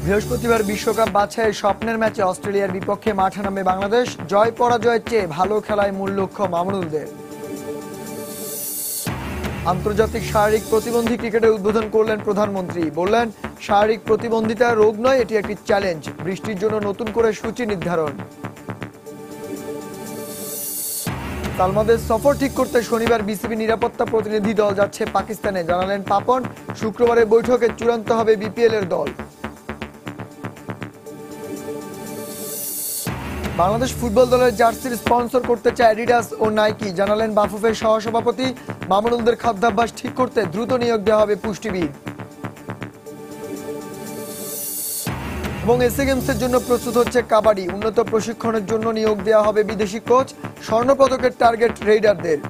বৃহস্পতিবার বিশ্বকাপ বাছাইয়ের স্বপ্নের ম্যাচে অস্ট্রেলিয়ার বিপক্ষে মাঠে নামবে বাংলাদেশ। জয় পরাজয়ের চেয়ে ভালো খেলায় মূল লক্ষ্য মামুনুলদের। আন্তর্জাতিক শারীরিক প্রতিবন্ধী ক্রিকেটের উদ্বোধন করলেন প্রধানমন্ত্রী। বললেন, শারীরিক প্রতিবন্ধিতা রোগ নয়, এটি একটি চ্যালেঞ্জ। বৃষ্টির জন্য নতুন করে সূচি নির্ধারণ। সালমাদের সফর ঠিক করতে শনিবার বিসিবি নিরাপত্তা প্রতিনিধি দল যাচ্ছে পাকিস্তানে, জানালেন পাপন। শুক্রবারের বৈঠকে চূড়ান্ত হবে বিপিএল এর দল। বাংলাদেশ ফুটবল দলের জার্সির স্পন্সর করতে চায় অ্যাডিডাস ও নাইকি, জানালেন বাফুফের সহসভাপতি। মামুনুলদের খাদ্যাভ্যাস ঠিক করতে দ্রুত নিয়োগ দেওয়া হবে পুষ্টিবিদ। এবং এশিয়া গেমসের জন্য প্রস্তুত হচ্ছে কাবাডি। উন্নত প্রশিক্ষণের জন্য নিয়োগ দেওয়া হবে বিদেশি কোচ। স্বর্ণপদকের টার্গেট রেইডারদের।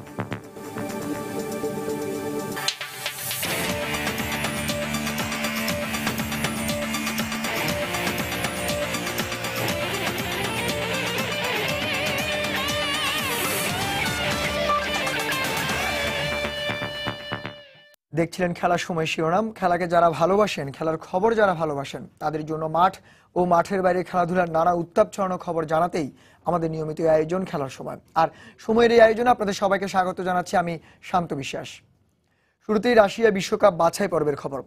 দেখছিলেন খেলার সময় শিরোনাম। খেলাকে যারা ভালোবাসেন, খেলার খবর যারা ভালোবাসেন, তাদের জন্য মাঠ ও মাঠের বাইরে খেলাধুলার নানা উত্তাপ ছড়ানো খবর জানাতেই আমাদের নিয়মিত আয়োজন খেলার সময়। আর সময়ের এই আয়োজনে আপনাদের সবাইকে স্বাগত জানাচ্ছি আমি শান্ত বিশ্বাস। শুরুতেই রাশিয়া বিশ্বকাপ বাছাই পর্বের খবর।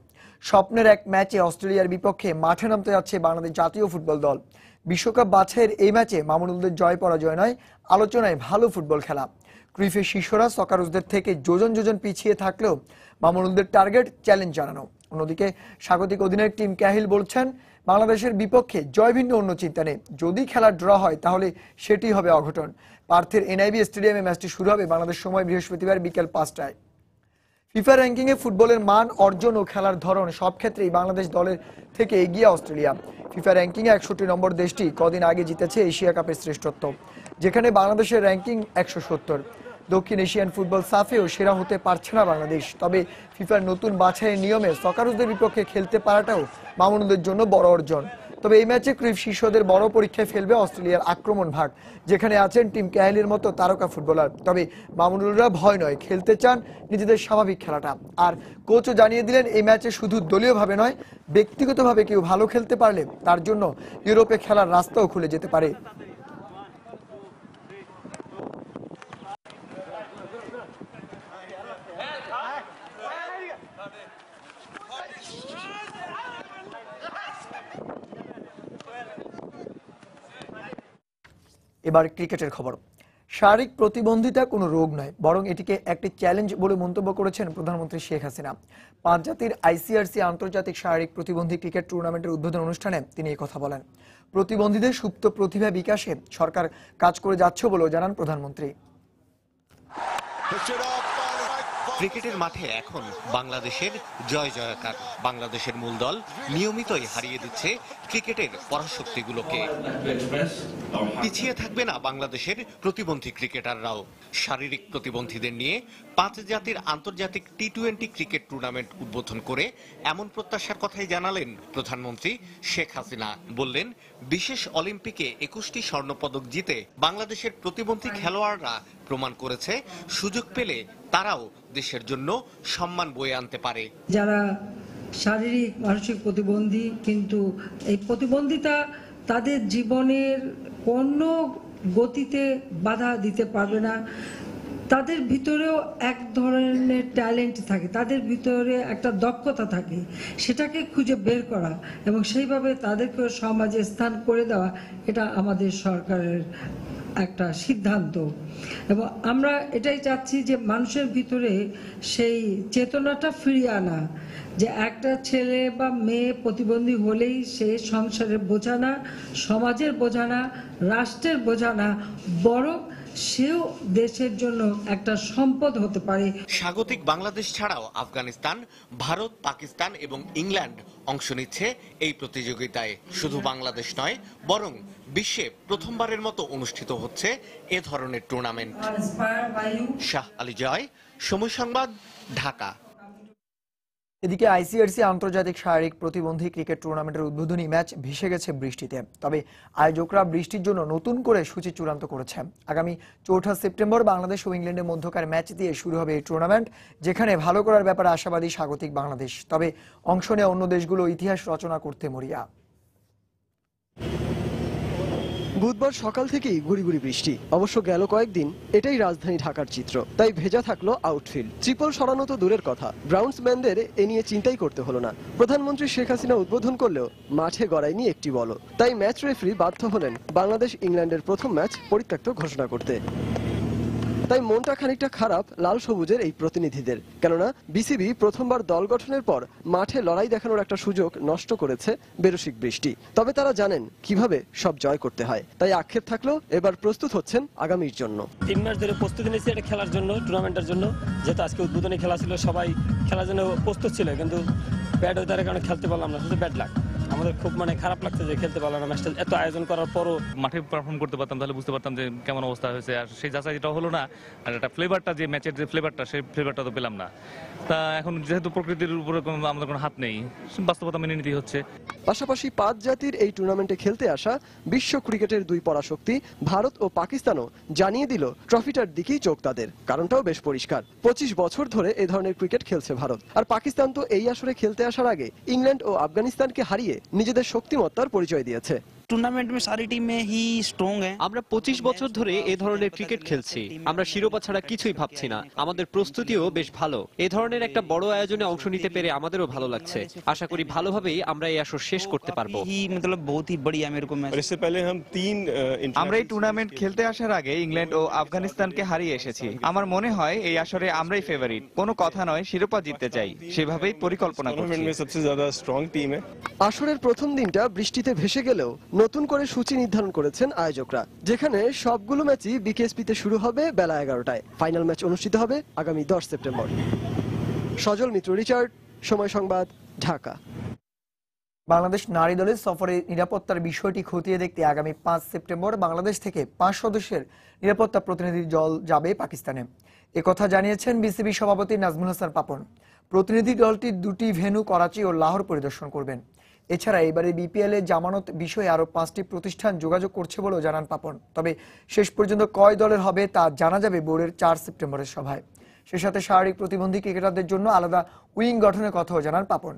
স্বপ্নের এক ম্যাচে অস্ট্রেলিয়ার বিপক্ষে মাঠে নামতে যাচ্ছে বাংলাদেশ জাতীয় ফুটবল দল। বিশ্বকাপ বাছাইয়ের এই ম্যাচে মামুনুলদের জয় পরাজয় নয়, আলোচনায় ভালো ফুটবল খেলা। ক্রিফের শিষ্যরা সকারুসদের থেকে যোজন যোজন পিছিয়ে থাকলেও মামুনুলদের টার্গেট চ্যালেঞ্জ জানানো। অন্যদিকে স্বাগতিক অধিনায়ক টিম ক্যাহিল বলছেন, বাংলাদেশের বিপক্ষে জয় ভিন্ন অন্য চিন্তা নেই। যদি খেলা ড্র হয় তাহলে সেটি হবে অঘটন। পার্থের এনআইবি স্টেডিয়ামে ম্যাচটি শুরু হবে বাংলাদেশ সময় বৃহস্পতিবার বিকেল 5টায়। ফিফা র্যাঙ্কিংয়ে ফুটবলের মান, অর্জন ও খেলার ধরন সব ক্ষেত্রেই বাংলাদেশ দলের থেকে এগিয়ে অস্ট্রেলিয়া। ফিফা র্যাঙ্কিংয়ে 61 নম্বর দেশটি কদিন আগে জিতেছে এশিয়া কাপের শ্রেষ্ঠত্ব, যেখানে বাংলাদেশের র্যাঙ্কিং 170। দক্ষিণ এশিয়ান ফুটবল সাফেও সেরা হতে পারছে না বাংলাদেশ। তবে ফিফার নতুন বাছাইয়ের নিয়মে সকারুসদের বিপক্ষে খেলতে পারাটাও মামুনুলদের জন্য বড় অর্জন। তবে এই ম্যাচে ক্রিফ শিষ্যদের বড় পরীক্ষায় ফেলবে অস্ট্রেলিয়ার আক্রমণ ভাগ, যেখানে আছেন টিম ক্যাহিলের মতো তারকা ফুটবলার। তবে মামুনুলরা ভয় নয়, খেলতে চান নিজেদের স্বাভাবিক খেলাটা। আর কোচও জানিয়ে দিলেন, এই ম্যাচে শুধু দলীয়ভাবে নয়, ব্যক্তিগতভাবে কেউ ভালো খেলতে পারলে তার জন্য ইউরোপে খেলার রাস্তাও খুলে যেতে পারে। এবার ক্রিকেটের খবর। শারীরিক প্রতিবন্ধিতা কোনো রোগ নয়, বরং এটিকে একটি চ্যালেঞ্জ বলে মন্তব্য করেছেন প্রধানমন্ত্রী শেখ হাসিনা। 5 জাতির আইসিআরসি আন্তর্জাতিক শারীরিক প্রতিবন্ধী ক্রিকেট টুর্নামেন্টের উদ্বোধন অনুষ্ঠানে তিনি এই কথা বলেন। প্রতিবন্ধীদের সুপ্ত প্রতিভা বিকাশে সরকার কাজ করে যাচ্ছে বলেও জানান প্রধানমন্ত্রী। ক্রিকেটের মাঠে এখন বাংলাদেশের জয় জয়কার। বাংলাদেশের মূল দল নিয়মিতই হারিয়ে দিচ্ছে ক্রিকেটের পরাশক্তিগুলোকে। পিছিয়ে থাকবে না বাংলাদেশের প্রতিবন্ধী ক্রিকেটাররাও। শারীরিক প্রতিবন্ধীদের নিয়ে 5 জাতির আন্তর্জাতিক টি-20 ক্রিকেট টুর্নামেন্ট উদ্বোধন করে এমন প্রত্যাশার কথাই জানালেন প্রধানমন্ত্রী শেখ হাসিনা। বললেন, বিশেষ অলিম্পিকে 21টি স্বর্ণপদক জিতে বাংলাদেশের প্রতিবন্ধী খেলোয়াড়রা প্রমাণ করেছে, সুযোগ পেলে তারাও দেশের জন্য সম্মান বয়ে আনতে পারে। যারা শারীরিক মানসিক প্রতিবন্ধী, কিন্তু এই প্রতিবন্ধিতা তাদের জীবনের কোনো গতিতে বাধা দিতে পারবে না। তাদের ভিতরেও এক ধরনের ট্যালেন্ট থাকে, তাদের ভিতরে একটা দক্ষতা থাকে, সেটাকে খুঁজে বের করা এবং সেইভাবে তাদেরকে সমাজে স্থান করে দেওয়া, এটা আমাদের সরকারের একটা সিদ্ধান্ত। এবং আমরা এটাই চাচ্ছি যে মানুষের ভিতরে সেই চেতনাটা ফিরিয়ে আনা, যে একটা ছেলে বা মেয়ে প্রতিবন্ধী হলেই সে সংসারের বোঝা না, সমাজের বোঝা না, রাষ্ট্রের বোঝা না, বরং সেও দেশের জন্য একটা সম্পদ হতে পারে। স্বাগতিক বাংলাদেশ ছাড়াও আফগানিস্তান, ভারত, পাকিস্তান এবং ইংল্যান্ড অংশ নিচ্ছে এই প্রতিযোগিতায়। শুধু বাংলাদেশ নয়, বরং বিশ্বে প্রথমবারের মতো অনুষ্ঠিত হচ্ছে এ ধরনের টুর্নামেন্ট। শাহ আলী জয়, সময় সংবাদ, ঢাকা। এদিকে আইসিআরসি আন্তর্জাতিক শারীরিক প্রতিবন্ধী ক্রিকেট টুর্নামেন্টের উদ্বোধনী ম্যাচ ভেসে গেছে বৃষ্টিতে। তবে আয়োজকরা বৃষ্টির জন্য নতুন করে সূচি চূড়ান্ত করেছে। আগামী 4 সেপ্টেম্বর বাংলাদেশ ও ইংল্যান্ডের মধ্যকার ম্যাচ দিয়ে শুরু হবে এই টুর্নামেন্ট, যেখানে ভালো করার ব্যাপারে আশাবাদী স্বাগতিক বাংলাদেশ। তবে অংশ নেওয়া অন্য দেশগুলো ইতিহাস রচনা করতে মরিয়া। বুধবার সকাল থেকেই গুড়ি গুড়ি বৃষ্টি। অবশ্য গেল কয়েকদিন এটাই রাজধানী ঢাকার চিত্র, তাই ভেজা থাকলো আউটফিল্ড। ত্রিপল সরানো তো দূরের কথা, গ্রাউন্ডসম্যানদের এ নিয়ে চিন্তাই করতে হলো না। প্রধানমন্ত্রী শেখ হাসিনা উদ্বোধন করলেও মাঠে গড়ায়নি একটি বলও। তাই ম্যাচ রেফারি বাধ্য হলেন বাংলাদেশ ইংল্যান্ডের প্রথম ম্যাচ পরিত্যক্ত ঘোষণা করতে। তাই মনটা খানিকটা খারাপ লাল সবুজের এই প্রতিনিধিদের, কেননা বিসিবি প্রথমবার দল গঠনের পর মাঠে লড়াই দেখানোর একটা সুযোগ নষ্ট করেছে বেরসিক বৃষ্টি। তবে তারা জানেন কিভাবে সব জয় করতে হয়, তাই আক্ষেপ থাকলেও এবার প্রস্তুত হচ্ছেন আগামীর জন্য। 3 মাস ধরে প্রস্তুতি নিয়েছি এটা খেলার জন্য, টুর্নামেন্টের জন্য। যেহেতু আজকে উদ্বোধনী খেলা ছিল, সবাই খেলার জন্য প্রস্তুত ছিল, কিন্তু ব্যাড ওয়েদারের কারণে খেলতে পারলাম না, শুধু ব্যাড লাক। আমাদের খুব খারাপ লাগছে যে খেলতে পারলাম না ম্যাচটা। এত আয়োজন করার পরও মাঠে পারফর্ম করতে পারতাম, তাহলে বুঝতে পারতাম যে কেমন অবস্থা হয়েছে। আর সেই যাচাই যেটা হলো না, আর একটা ফ্লেভারটা, যে ম্যাচের যে ফ্লেভারটা, সেই ফ্লেভারটা তো পেলাম না। তা এখন যেহেতু প্রকৃতির উপরে আমাদের কোনো হাত নেই, বাস্তবতা মেনে নিতে হচ্ছে। পাশাপাশি 5 জাতির এই টুর্নামেন্টে খেলতে আসা বিশ্ব ক্রিকেটের দুই পরাশক্তি ভারত ও পাকিস্তানও জানিয়ে দিল ট্রফিটার দিকেই চোখ তাদের। কারণটাও বেশ পরিষ্কার, 25 বছর ধরে এ ধরনের ক্রিকেট খেলছে ভারত, আর পাকিস্তান তো এই আসরে খেলতে আসার আগে ইংল্যান্ড ও আফগানিস্তানকে হারিয়ে নিজেদের শক্তিমত্তার পরিচয় দিয়েছে। टूर्नामेंट में सारी टीमें ही स्ट्रॉन्ग हैं। আমরা 25 বছর ধরে এ ধরনের ক্রিকেট খেলছি। আমরা শিরোপা ছাড়া কিছুই ভাবছি না। আমাদের প্রস্তুতিও বেশ ভালো। এ ধরনের একটা বড় আয়োজনে অংশ নিতে পেরে আমাদেরও ভালো লাগছে। আশা করি ভালোভাবেই আমরা এই আসর শেষ করতে পারবো। मतलब बहुत ही बढ़िया मेरे को मैच। इससे पहले हम 3 আমরা এই টুর্নামেন্ট খেলতে আসার আগে ইংল্যান্ড ও আফগানিস্তানকে হারিয়ে এসেছি। আমার মনে হয় এই আসরে আমরাই ফেভারিট। কোনো কথা নয়, শিরোপা জিততে চাই, সেভাবেই পরিকল্পনা করছি। टूर्नामेंट में सबसे ज्यादा स्ट्रॉन्ग टीम है। আসরের প্রথম দিনটা বৃষ্টিতে ভেসে গেলেও নতুন করে সূচি নির্ধারণ করেছেন আয়োজকরা, যেখানে সবগুলো ম্যাচই বিকেএসপিতে শুরু হবে বেলা 11টায়। ফাইনাল ম্যাচ অনুষ্ঠিত হবে আগামী 10 সেপ্টেম্বর। সজল মিত্র, রিচার্ড, সময় সংবাদ, ঢাকা। বাংলাদেশ নারী দলের সফরে নিরাপত্তার বিষয়টি খতিয়ে দেখতে আগামী 5 সেপ্টেম্বর বাংলাদেশ থেকে 5 সদস্যের নিরাপত্তা প্রতিনিধি দল যাবে পাকিস্তানে। একথা জানিয়েছেন বিসিবি সভাপতি নাজমুল হাসান পাপন। প্রতিনিধি দলটি 2টি ভেন্যু করাচি ও লাহোর পরিদর্শন করবেন। এছাড়া এবারে বিপিএল এ জামানত বিষয়ে আরো 5টি প্রতিষ্ঠান যোগাযোগ করছে বলেও জানান পাপন। তবে শেষ পর্যন্ত কয় দলের হবে তা জানা যাবে বোর্ডের 4 সেপ্টেম্বরের সভায়। সে সাথে শারীরিক প্রতিবন্ধী ক্রিকেটারদের জন্য আলাদা উইং গঠনের কথাও জানান পাপন।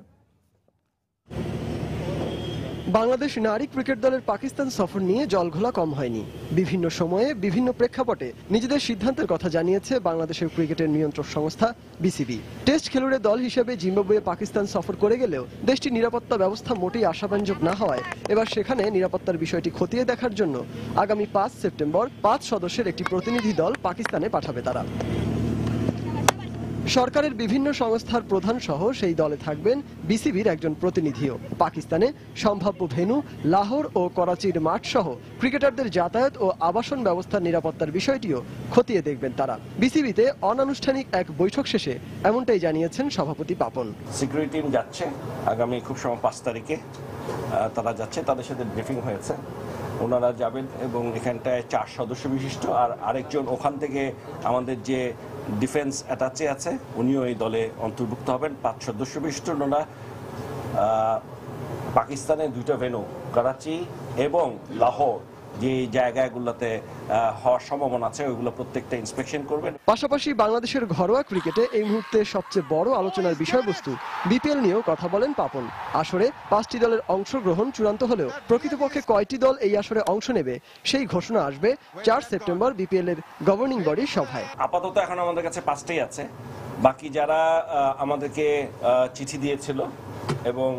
বাংলাদেশ নারী ক্রিকেট দলের পাকিস্তান সফর নিয়ে জলঘোলা কম হয়নি। বিভিন্ন সময়ে বিভিন্ন প্রেক্ষাপটে নিজেদের সিদ্ধান্তের কথা জানিয়েছে বাংলাদেশের ক্রিকেটের নিয়ন্ত্রক সংস্থা বিসিবি। টেস্ট খেলুড়ে দল হিসেবে জিম্বাবুয়ে পাকিস্তান সফর করে গেলেও দেশটির নিরাপত্তা ব্যবস্থা মোটেই আশাব্যঞ্জক না হওয়ায় এবার সেখানে নিরাপত্তার বিষয়টি খতিয়ে দেখার জন্য আগামী 5 সেপ্টেম্বর 5 সদস্যের একটি প্রতিনিধি দল পাকিস্তানে পাঠাবে তারা। সরকারের বিভিন্ন সংস্থার প্রধান সহ সেই দলে থাকবেন বিসিবির একজন প্রতিনিধিও। পাকিস্তানে সম্ভাব্য ভেন্যু লাহোর ও করাচির মাঠ সহ ক্রিকেটারদের যাতায়াত ও আবাসন ব্যবস্থার নিরাপত্তার বিষয়টিও খতিয়ে দেখবেন তারা। বিসিবিতে অনানুষ্ঠানিক এক বৈঠক শেষে এমনটাই জানিয়েছেন সভাপতি পাপন। সিকিউরিটি টিম যাচ্ছে আগামী খুব সময় 5 তারিখে তারা যাচ্ছে, তাদের সাথে ব্রিফিং হয়েছে, ওনারা যাবেন এবং এখানটায় 4 সদস্য বিশিষ্ট আর আরেকজন ওখান থেকে আমাদের যে ডিফেন্স অ্যাটাচে আছে উনিও এই দলে অন্তর্ভুক্ত হবেন। 5 সদস্য বিশিষ্ট ওনারা পাকিস্তানের 2টা ভেন্যু করাচি এবং লাহোর যে জায়গাগুলোতে হওয়ার সম্ভাবনা আছে ওইগুলো প্রত্যেকটা ইন্সপেকশন করবেন। পাশাপাশি বাংলাদেশের ঘরোয়া ক্রিকেটে এই মুহূর্তে সবচেয়ে বড় আলোচনার বিষয়বস্তু বিপিএল নিয়েও কথা বলেন পাপন। আসরে 5টি দলের অংশগ্রহণ চূড়ান্ত হলেও প্রকৃতপক্ষে কয়টি দল এই আসরে অংশ নেবে সেই ঘোষণা আসবে 4 সেপ্টেম্বর বিপিএল এর গভর্নিং বডির সভায়। আপাতত এখন আমাদের কাছে 5টাই আছে। বাকি যারা আমাদেরকে চিঠি দিয়েছিল এবং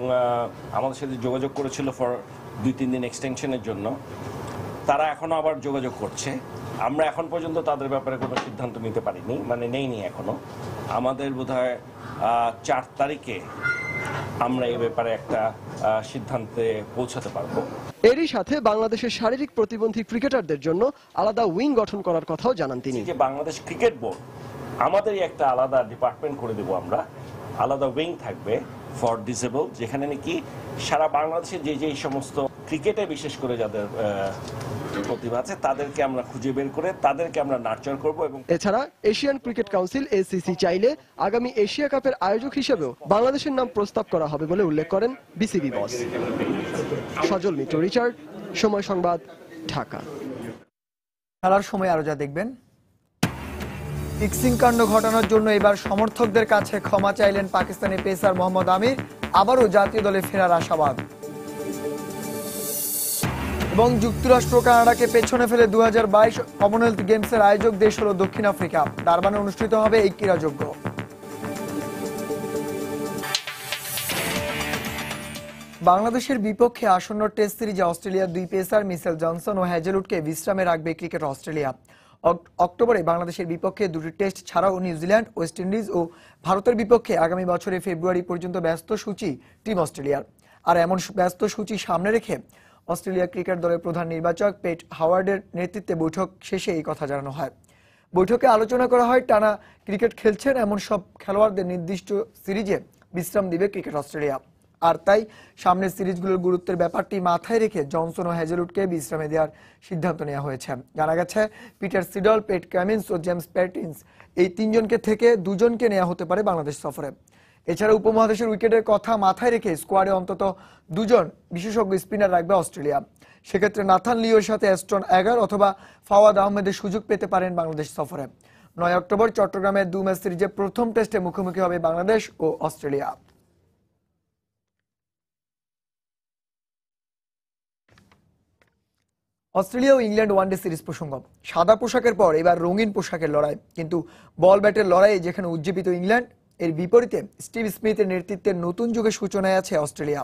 আমাদের সাথে যোগাযোগ করেছিল ফর 2-3 দিন এক্সটেনশনের জন্য, তারা এখনো আবার যোগাযোগ করছে। আমরা এখন পর্যন্ত তাদের ব্যাপারে কোনো সিদ্ধান্ত নিতে পারিনি, নেইনি এখনো। আমাদের বোধহয় 4 তারিখে আমরা এই ব্যাপারে একটা সিদ্ধান্তে পৌঁছাতে পারবো। এরই সাথে বাংলাদেশের শারীরিক প্রতিবন্ধী ক্রিকেটারদের জন্য আলাদা উইং গঠন করার কথাও জানান তিনি। যে বাংলাদেশ ক্রিকেট বোর্ড আমাদেরই একটা আলাদা ডিপার্টমেন্ট করে দেবো আমরা, আলাদা উইং থাকবে ফর ডিসেবল, যেখানে নাকি সারা বাংলাদেশে যে সমস্ত ক্রিকেটে বিশেষ করে যাদের প্রতিভা আছে তাদেরকে আমরা খুঁজে বের করে তাদেরকে আমরা নার্চার করব। এবং এছাড়া এশিয়ান ক্রিকেট কাউন্সিল এসিসি চাইলে আগামী এশিয়া কাপের আয়োজক হিসেবেও বাংলাদেশের নাম প্রস্তাব করা হবে বলে উল্লেখ করেন বিসিবি বস। সজল মিত্র, রিচার্ড, সময় সংবাদ, ঢাকা। খেলার সময় আরো যা দেখবেন, ফিক্সিং কাণ্ড ঘটানোর জন্য এবার সমর্থকদের কাছে ক্ষমা চাইলেন পাকিস্তানি পেসার মোহাম্মদ আমির। আবারও জাতীয় দলে ফেরার আশাবাদ। এবং যুক্তরাষ্ট্র কানাডাকে পেছনে ফেলে 2022 কমনওয়েলথ গেমসের আয়োজক দেশ হলো দক্ষিণ আফ্রিকা। ডারবানে অনুষ্ঠিত হবে এই ক্রীড়াযজ্ঞ। বাংলাদেশের বিপক্ষে আসন্ন টেস্ট সিরিজে অস্ট্রেলিয়ার দুই পেসার মিচেল জনসন ও হ্যাজেলউডকে বিশ্রামে রাখবে ক্রিকেট অস্ট্রেলিয়া। অক্টোবরে বাংলাদেশের বিপক্ষে দুটি টেস্ট ছাড়াও নিউজিল্যান্ড, ওয়েস্ট ইন্ডিজ ও ভারতের বিপক্ষে আগামী বছরের ফেব্রুয়ারি পর্যন্ত ব্যস্ত সূচি টিম অস্ট্রেলিয়ার। আর এমন ব্যস্ত সূচি সামনে রেখে অস্ট্রেলিয়া ক্রিকেট দলের প্রধান নির্বাচক পেট হাওয়ার্ডের নেতৃত্বে বৈঠক শেষে এই কথা জানানো হয়। বৈঠকে আলোচনা করা হয় টানা ক্রিকেট খেলছেন এমন সব খেলোয়াড়দের নির্দিষ্ট সিরিজে বিশ্রাম দিবে ক্রিকেট অস্ট্রেলিয়া। আর তাই সামনের সিরিজগুলোর গুরুত্বের ব্যাপারটি মাথায় রেখে জনসন ও হ্যাজেলউডকে বিশ্রামে দেওয়ার সিদ্ধান্ত নেওয়া হয়েছে। জানা গেছে পিটার সিডল, পেট কামিন্স ও জেমস প্যাটিন্স এই তিনজনকে থেকে দুজনকে নেওয়া হতে পারে বাংলাদেশ সফরে। এছাড়া উপমহাদেশের উইকেটের কথা মাথায় রেখে স্কোয়াডে অন্তত দুজন বিশেষজ্ঞ স্পিনার রাখবে অস্ট্রেলিয়া। সেক্ষেত্রে নাথান লিওর সাথে অ্যাস্টন এগার অথবা ফাওয়াদ আহমেদের সুযোগ পেতে পারেন বাংলাদেশ সফরে। 9 অক্টোবর চট্টগ্রামের 2 ম্যাচ সিরিজে প্রথম টেস্টে মুখোমুখি হবে বাংলাদেশ ও অস্ট্রেলিয়া। অস্ট্রেলিয়া ও ইংল্যান্ড ওয়ানডে সিরিজ প্রসঙ্গ। সাদা পোশাকের পর এবার রঙিন পোশাকের লড়াই, কিন্তু বল ব্যাটের লড়াইয়ে যেখানে উজ্জীবিত ইংল্যান্ড, এর বিপরীতে স্টিভ স্মিথের নেতৃত্বে নতুন যুগের সূচনায় আছে অস্ট্রেলিয়া।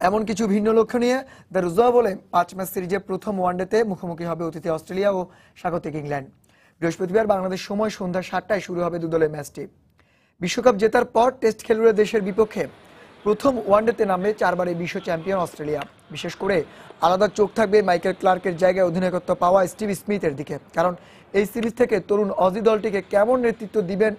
এমন কিছু ভিন্ন লক্ষ্য নিয়ে দ্য রুজোয়া বলে 5 ম্যাচ সিরিজে প্রথম ওয়ানডেতে মুখোমুখি হবে অতিথি অস্ট্রেলিয়া ও স্বাগতিক ইংল্যান্ড। বৃহস্পতিবার বাংলাদেশ সময় সন্ধ্যা 7টায় শুরু হবে দুদলের ম্যাচটি। বিশ্বকাপ জেতার পর টেস্ট খেলুড়ে দেশের বিপক্ষে প্রথম ওয়ানডেতে নামবে 4 বারের বিশ্ব চ্যাম্পিয়ন অস্ট্রেলিয়া। বিশেষ করে আলাদা চোখ থাকবে মাইকেল ক্লার্কের জায়গায় অধিনায়কত্ব পাওয়া স্টিভ স্মিথের দিকে, কারণ এই সিরিজ থেকে তরুণ অজি দলটিকে কেমন নেতৃত্ব দিবেন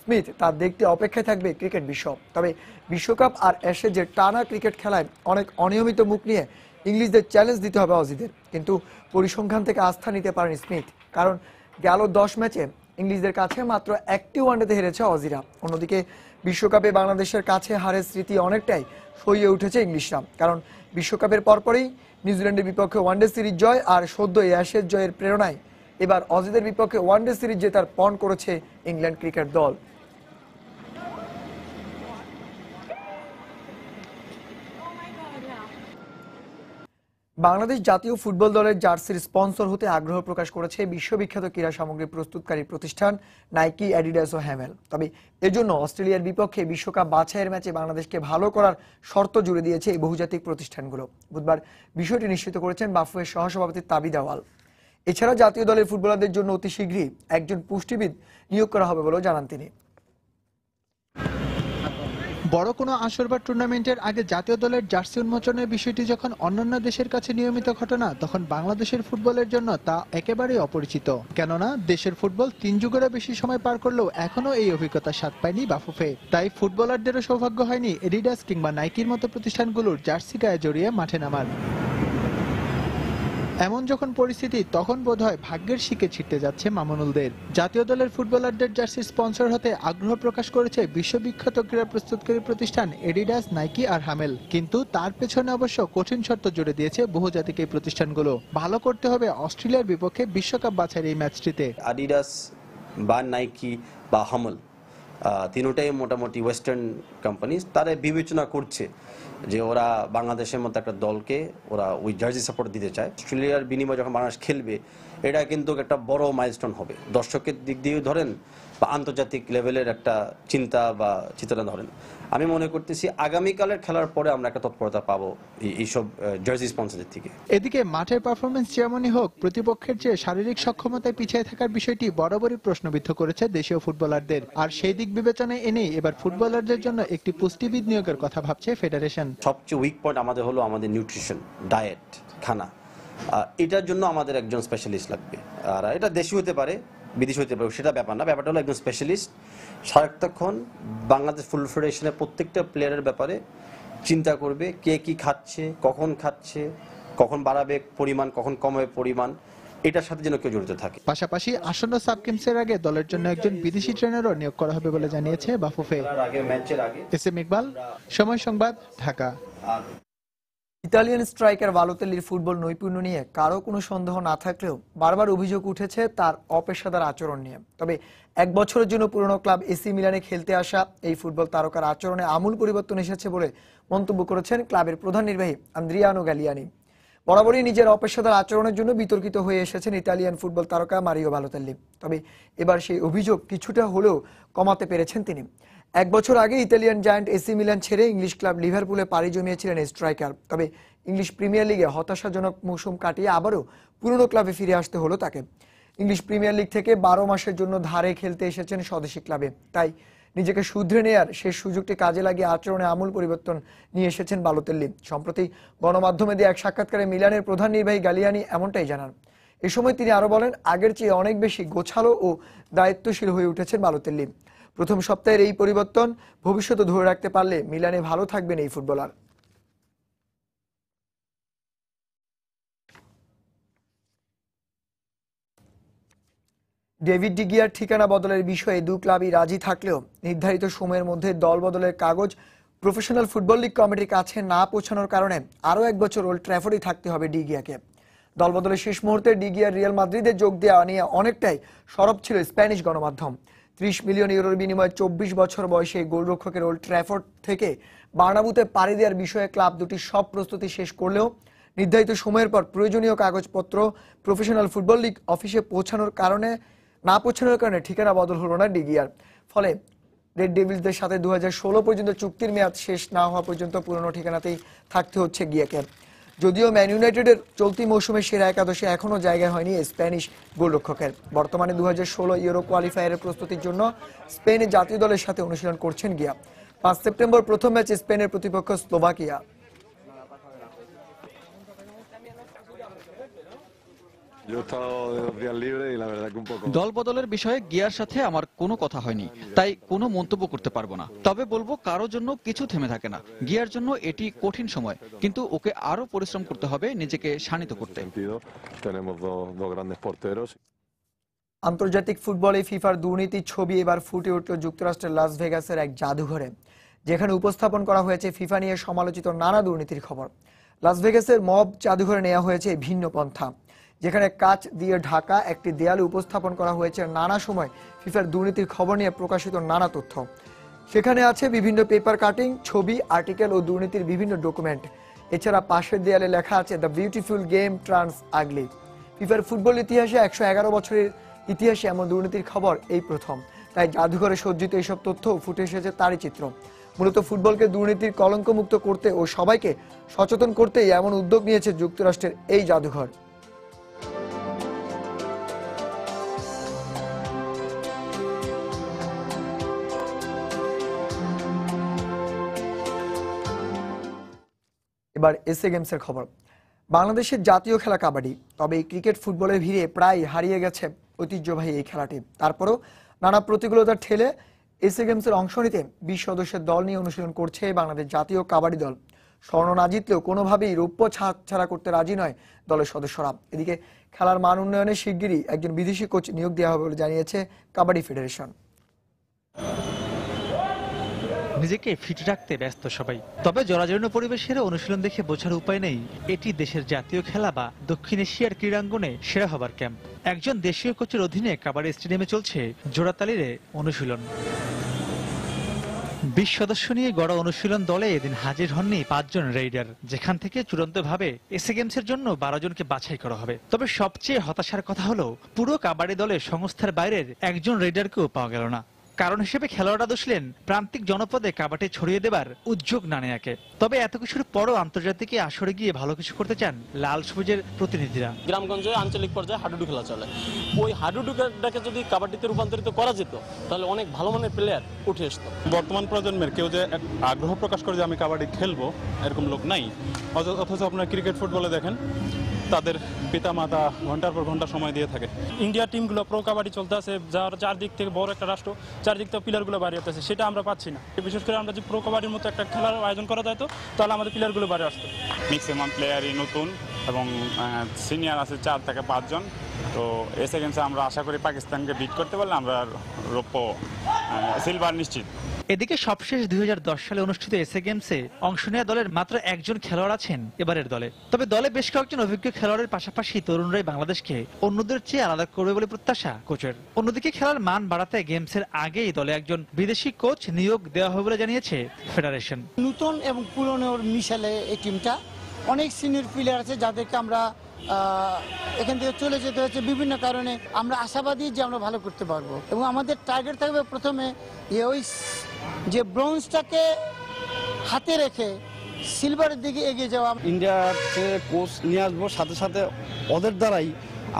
স্মিথ তা দেখতে অপেক্ষায় থাকবে ক্রিকেট বিশ্ব। তবে বিশ্বকাপ আর অ্যাশেজের টানা ক্রিকেট খেলায় অনেক অনিয়মিত মুখ নিয়ে ইংলিশদের চ্যালেঞ্জ দিতে হবে অজিদের, কিন্তু পরিসংখ্যান থেকে আস্থা নিতে পারেন স্মিথ, কারণ গেল 10 ম্যাচে ইংলিশদের কাছে মাত্র 1টি ওয়ানডেতে হেরেছে অজিরা। অন্যদিকে বিশ্বকাপে বাংলাদেশের কাছে হারের স্মৃতি অনেকটাই সইয়ে উঠেছে ইংলিশরা, কারণ বিশ্বকাপের পরপরই নিউজিল্যান্ডের বিপক্ষে ওয়ানডে সিরিজ জয় আর সদ্য অ্যাশেজ জয়ের প্রেরণায় এবার অজিদের বিপক্ষে ওয়ানডে সিরিজ জেতার পণ করেছে ইংল্যান্ড ক্রিকেট দল। বাংলাদেশ জাতীয় ফুটবল দলের জার্সির স্পন্সর হতে আগ্রহ প্রকাশ করেছে বিশ্ববিখ্যাত ক্রীড়া সামগ্রী প্রস্তুতকারী প্রতিষ্ঠান নাইকি, অ্যাডিডাস ও হ্যামেল। তবে এজন্য অস্ট্রেলিয়ার বিপক্ষে বিশ্বকাপ বাছাইয়ের ম্যাচে বাংলাদেশকে ভালো করার শর্ত জুড়ে দিয়েছে এই বহুজাতিক প্রতিষ্ঠানগুলো। বুধবার বিষয়টি নিশ্চিত করেছেন বাফুফের সহসভাপতি তাবিদ আওয়াল। এছাড়া জাতীয় দলের ফুটবলারদের জন্য অতি শীঘ্রই একজন পুষ্টিবিদ নিয়োগ করা হবে বলেও জানান তিনি। বড় কোনো আসর বা টুর্নামেন্টের আগে জাতীয় দলের জার্সি উন্মোচনের বিষয়টি যখন অন্যান্য দেশের কাছে নিয়মিত ঘটনা, তখন বাংলাদেশের ফুটবলের জন্য তা একেবারেই অপরিচিত। কেননা দেশের ফুটবল 3 যুগেরও বেশি সময় পার করলেও এখনো এই অভিজ্ঞতার স্বাদ পায়নি বাফুফে। তাই ফুটবলারদেরও সৌভাগ্য হয়নি এডিডাস কিংবা নাইকির মতো প্রতিষ্ঠানগুলোর জার্সি গায়ে জড়িয়ে মাঠে নামার। এমন যখন পরিস্থিতি, তখন বোধহয় ভাগ্যের শিকে ছিটতে যাচ্ছে মামুনুলদের। জাতীয় দলের ফুটবলারদের জার্সির স্পন্সর হতে আগ্রহ প্রকাশ করেছে বিশ্ববিখ্যাত ক্রীড়া প্রস্তুতকারী প্রতিষ্ঠান এডিডাস, নাইকি আর হামেল। কিন্তু তার পেছনে অবশ্য কঠিন শর্ত জুড়ে দিয়েছে বহুজাতিক এই প্রতিষ্ঠানগুলো। ভালো করতে হবে অস্ট্রেলিয়ার বিপক্ষে বিশ্বকাপ বাছাইয়ের এই ম্যাচটিতে। অ্যাডিডাস বা নাইকি বা হামেল তিনটাই মোটামুটি ওয়েস্টার্ন কোম্পানি, তারা বিবেচনা করছে যে ওরা বাংলাদেশের মতো একটা দলকে ওরা ওই জার্সি সাপোর্ট দিতে চায়। অস্ট্রেলিয়ার বিনিময়ে যখন বাংলাদেশ খেলবে, এটা কিন্তু একটা বড় মাইলস্টোন হবে। দর্শকের দিক দিয়ে ধরেন বা আন্তর্জাতিক লেভেলের একটা চিন্তা বা চিন্তা ধরেন। আমি মনে করতেছি আগামীকালের খেলার পরে আমরা একটা তৎপরতা পাবো এইসব জার্সি স্পন্সরদের থেকে। এদিকে মাঠের পারফরমেন্স যেমনই হোক, প্রতিপক্ষের চেয়ে শারীরিক সক্ষমতায় পিছিয়ে থাকার বিষয়টি বরাবরই প্রশ্নবিদ্ধ করেছে দেশীয় ফুটবলারদের। আর সেই দিক বিবেচনায় এনেই এবার ফুটবলারদের জন্য একটি পুষ্টিবিদ নিয়োগের কথা ভাবছে ফেডারেশন। সবচেয়ে উইক পয়েন্ট আমাদের হলো আমাদের নিউট্রিশন, ডায়েট, খানা। এটার জন্য আমাদের একজন স্পেশালিস্ট লাগবে। আর এটা দেশি হতে পারে, বিদেশি হতে পারে, সেটা ব্যাপার না। ব্যাপারটা হলো একজন স্পেশালিস্ট সারাক্ষণ বাংলাদেশ ফুটবল ফেডারেশনের প্রত্যেকটা প্লেয়ারের ব্যাপারে চিন্তা করবে, কে কি খাচ্ছে, কখন বাড়াবে পরিমাণ, কখন কমাবে পরিমাণ, এটার সাথে যেন কেউ জড়িত থাকে। পাশাপাশি আসন্ন সাব গেমসের আগে দলের জন্য একজন বিদেশি ট্রেনারও নিয়োগ করা হবে বলে জানিয়েছে বাফুফে। এস এম ইকবাল, সময় সংবাদ, ঢাকা। ইতালিয়ান স্ট্রাইকার বালোতেল্লির ফুটবল নৈপুণ্য নিয়ে কারো কোনো সন্দেহ না থাকলেও বারবার অভিযোগ উঠেছে তার অপেশাদার আচরণ নিয়ে। তবে 1 বছরের জন্য পুরনো ক্লাব এসি মিলানে খেলতে আসা এই ফুটবল তারকার আচরণে আমূল পরিবর্তন এসেছে বলে মন্তব্য করেছেন ক্লাবের প্রধান নির্বাহী আন্দ্রিয়ানো গ্যালিয়ানি। বরাবরই নিজের অপেশাদার আচরণের জন্য বিতর্কিত হয়ে এসেছেন ইতালিয়ান ফুটবল তারকা মারিও বালোতেল্লি। তবে এবার সেই অভিযোগ কিছুটা হলেও কমাতে পেরেছেন তিনি। 1 বছর আগে ইতালিয়ান জায়ান্ট এসি মিলান ছেড়ে ইংলিশ ক্লাব লিভারপুলে পাড়ি জমিয়েছিলেন এই স্ট্রাইকার। তবে ইংলিশ প্রিমিয়ার লিগে হতাশাজনক মৌসুম কাটিয়ে আবারও পুরনো ক্লাবে ফিরে আসতে হলো তাকে। ইংলিশ প্রিমিয়ার লিগ থেকে 12 মাসের জন্য ধারে খেলতে এসেছেন স্বদেশী ক্লাবে। তাই নিজেকে শুধরে নেয়ার শেষ সুযোগটি কাজে লাগিয়ে আচরণে আমূল পরিবর্তন নিয়ে এসেছেন বালোতেল্লি। সম্প্রতি গণমাধ্যমে দিয়ে এক সাক্ষাৎকারে মিলানের প্রধান নির্বাহী গালিয়ানি এমনটাই জানান। এ সময় তিনি আরো বলেন, আগের চেয়ে অনেক বেশি গোছালো ও দায়িত্বশীল হয়ে উঠেছেন বালোতেল্লি। প্রথম সপ্তাহের এই পরিবর্তন ভবিষ্যতে ধরে রাখতে পারলে মিলানে ভালো থাকবেন এই ফুটবলার। ডেভিড ডিগিয়ার ঠিকানা বদলের বিষয়ে 2 ক্লাবই রাজি থাকলেও নির্ধারিত সময়ের মধ্যে দল বদলের কাগজ প্রফেশনাল ফুটবল লিগ কমিটির কাছে না পৌঁছানোর কারণে আরও 1 বছর ওল্ড ট্র্যাফোর্ডেই থাকতে হবে ডিগিয়াকে। দল বদলের শেষ মুহূর্তে ডিগিয়ার রিয়াল মাদ্রিদে যোগ দেওয়া নিয়ে অনেকটাই সরব ছিল স্প্যানিশ গণমাধ্যম। 30 মিলিয়ন ইউরোর বিনিময়ে 24 বছর বয়সে গোলরক্ষকের ওল্ড ট্র্যাফোর্ড থেকে বার্নাবুতে পাড়ি দেওয়ার বিষয়ে ক্লাব দুটি সব প্রস্তুতি শেষ করলেও নির্ধারিত সময়ের পর প্রয়োজনীয় কাগজপত্র প্রফেশনাল ফুটবল লিগ অফিসে পৌঁছানোর কারণে ঠিকানা বদল হলো না ডিগিয়ার। ফলে রেড ডেভিলসদের সাথে 2016 পর্যন্ত চুক্তির মেয়াদ শেষ না হওয়া পর্যন্ত পুরনো ঠিকানাতেই থাকতে হচ্ছে গিয়াকে। যদিও ম্যান ইউনাইটেডের চলতি মৌসুমে সেরা একাদশে এখনও জায়গা হয়নি স্প্যানিশ গোলরক্ষকের। বর্তমানে 2016 ইউরো কোয়ালিফায়ারের প্রস্তুতির জন্য স্পেনের জাতীয় দলের সাথে অনুশীলন করছেন গিয়া। 5 সেপ্টেম্বর প্রথম ম্যাচে স্পেনের প্রতিপক্ষ স্লোভাকিয়া। দল বদলের বিষয়ে গিয়ার সাথে আমার কোনো কথা হয়নি, তাই কোনো মন্তব্য করতে পারবো না। তবে বলবো, কারোর জন্য কিছু থেমে থাকে না। গিয়ার জন্য এটি কঠিন সময়, কিন্তু ওকে আরো পরিশ্রম করতে হবে নিজেকে শানিত করতে। আন্তর্জাতিক ফুটবলে ফিফার দুর্নীতির ছবি এবার ফুটে উঠল যুক্তরাষ্ট্রের লাস ভেগাসের এক জাদুঘরে, যেখানে উপস্থাপন করা হয়েছে ফিফা নিয়ে সমালোচিত নানা দুর্নীতির খবর। লাস ভেগাসের মব জাদুঘরে নেওয়া হয়েছে ভিন্ন পন্থা, যেখানে কাচ দিয়ে ঢাকা একটি দেয়ালে উপস্থাপন করা হয়েছে নানা সময় ফিফার দুর্নীতির খবর নিয়ে প্রকাশিত নানা তথ্য। সেখানে আছে বিভিন্ন পেপার কাটিং, ছবি, আর্টিকেল ও দুর্নীতির বিভিন্ন ডকুমেন্ট। এছাড়া পাশের দেয়ালে লেখা আছে দ্য বিউটিফুল গেম টার্নস আগলি। ফিফার ফুটবল ইতিহাসে 111 বছরের ইতিহাসে এমন দুর্নীতির খবর এই প্রথম। তাই জাদুঘরে সজ্জিত এইসব তথ্য ফুটে এসেছে তারই চিত্র। মূলত ফুটবলকে দুর্নীতির কলঙ্কমুক্ত করতে ও সবাইকে সচেতন করতেই এমন উদ্যোগ নিয়েছে যুক্তরাষ্ট্রের এই জাদুঘর। এবার এশিয়া গেমসের খবর। বাংলাদেশের জাতীয় খেলা কাবাডি, তবে ক্রিকেট ফুটবলের ভিড়ে প্রায় হারিয়ে গেছে ঐতিহ্যবাহী এই খেলাটি। তারপরও নানা প্রতিকূলতার ঠেলে এশিয়া গেমসের অংশ নিতে 20 সদস্যের দল নিয়ে অনুশীলন করছে বাংলাদেশ জাতীয় কাবাডি দল। স্বর্ণ না জিতলেও কোনোভাবেই রৌপ্য ছাড়া করতে রাজি নয় দলের সদস্যরা। এদিকে খেলার মান উন্নয়নে শিগগিরই একজন বিদেশি কোচ নিয়োগ দেওয়া হবে বলে জানিয়েছে কাবাডি ফেডারেশন। নিজেকে ফিট রাখতে ব্যস্ত সবাই, তবে জরাজীর্ণ পরিবেশের অনুশীলন দেখে বোঝার উপায় নেই এটি দেশের জাতীয় খেলা বা দক্ষিণ এশিয়ার ক্রীড়াঙ্গনে সেরা হবার ক্যাম্প। একজন দেশীয় কোচের অধীনে কাবাডি স্টেডিয়ামে চলছে জোড়াতালিরে অনুশীলন। 20 সদস্য নিয়ে গড়া অনুশীলন দলে এদিন হাজির হননি 5 জন রেইডার, যেখান থেকে চূড়ান্তভাবে এশিয়া গেমসের জন্য 12 জনকে বাছাই করা হবে। তবে সবচেয়ে হতাশার কথা হলো পুরো কাবাডি দলের সংস্থার বাইরের একজন রেইডারকেও পাওয়া গেল না। কারণ হিসেবে খেলোয়াড়রা দোষলেন প্রান্তিক জনপদে কাবাডি ছড়িয়ে দেবার উদ্যোগ না নেয়াকে। তবে এত কিছুর পরও আন্তর্জাতিক আসরে গিয়ে ভালো কিছু করতে চান লাল সবুজের প্রতিনিধিরা। গ্রামগঞ্জে আঞ্চলিক পর্যায়ে হাডুডু খেলা চলে, ওই হাডুডুটাকে যদি কাবাডিতে রূপান্তরিত করা যেত তাহলে অনেক ভালো মানের প্লেয়ার উঠে আসতো। বর্তমান প্রজন্মের কেউ যে আগ্রহ প্রকাশ করে যে আমি কাবাডি খেলবো এরকম লোক নাই। অথচ আপনার ক্রিকেট ফুটবলে দেখেন তাদের পিতামাতা ঘন্টার পর ঘন্টা সময় দিয়ে থাকে। ইন্ডিয়া টিমগুলো প্রো কাবাডি চলতে আছে, যার চারদিক থেকে বড় একটা রাষ্ট্র, চারদিক থেকে প্লেয়ারগুলো বাড়িয়ে আসতেছে, সেটা আমরা পাচ্ছি না। বিশেষ করে আমরা যদি প্রো কাবাডির মতো একটা খেলার আয়োজন করা যেত তাহলে আমাদের প্লেয়ারগুলো বাড়িয়ে আসতো। ম্যাক্সিমাম প্লেয়ারই নতুন এবং সিনিয়র আছে 4 থেকে 5 জন। তো এশিয়া গেমসে আমরা আশা করি পাকিস্তানকে বিট করতে পারলে আমরা রৌপ্য সিলভার নিশ্চিত। এদিকে সবশেষ 2010 সালে অনুষ্ঠিত এশিয়া গেমসে অংশ নেওয়া দলের মাত্র একজন খেলোয়াড় আছেন এবারের দলে। তবে দলে বেশ কয়েকজন অভিজ্ঞ খেলোয়াড়ের পাশাপাশি তরুণরাই বাংলাদেশকে অন্যদের চেয়ে আলাদা করবে বলে প্রত্যাশা কোচের। অন্যদিকে খেলার মান বাড়াতে গেমসের আগেই দলে একজন বিদেশি কোচ নিয়োগ দেওয়া হবে বলে জানিয়েছে ফেডারেশন। নতুন এবং পুরনো মিশেলে এই টিমটা অনেক সিনিয়র প্লেয়ার আছে যাদেরকে আমরা এখান থেকে চলে যেতে হচ্ছে বিভিন্ন কারণে। আমরা আশাবাদী যে আমরা ভালো করতে পারবো এবং আমাদের টার্গেট থাকবে প্রথমে ওই যে ব্রোঞ্জটাকে হাতে রেখে সিলভারের দিকে এগিয়ে যাওয়া। ইন্ডিয়াতে কোচ নিয়ে আসবো, সাথে সাথে ওদের দ্বারাই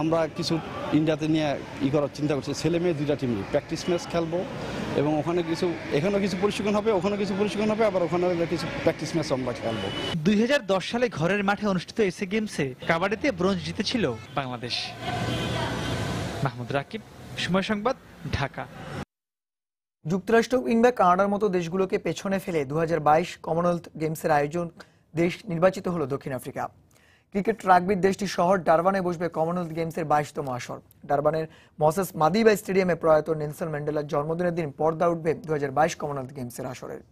আমরা কিছু ইন্ডিয়াতে নিয়ে করার চিন্তা করছি। ছেলে মেয়ে দুইটা টিম প্র্যাকটিস ম্যাচ খেলবো এবং ওখানে এখানেও কিছু প্রশিক্ষণ হবে, ওখানে কিছু প্রশিক্ষণ হবে, আবার ওখানে কিছু প্র্যাকটিস ম্যাচ আমরা খেলবো। 2010 সালে ঘরের মাঠে অনুষ্ঠিত এশিয়ান গেমসে কাবাডিতে ব্রোঞ্জ জিতেছিল বাংলাদেশ। মাহমুদ রাকিব, সময় সংবাদ, ঢাকা। যুক্তরাষ্ট্র কিংবা কানাডার মতো দেশগুলোকে পেছনে ফেলে 2022 কমনওয়েলথ গেমসের আয়োজন দেশ নির্বাচিত হলো দক্ষিণ আফ্রিকা। ক্রিকেট রাগবির দেশটির শহর ডারবানে বসবে কমনওয়েলথ গেমসের 22তম আসর। ডারবানের মসেস মাদিবা স্টেডিয়ামে প্রয়াত নেলসন ম্যান্ডেলার জন্মদিনের দিন পর্দা উঠবে 2022 কমনওয়েলথ গেমসের আসরের।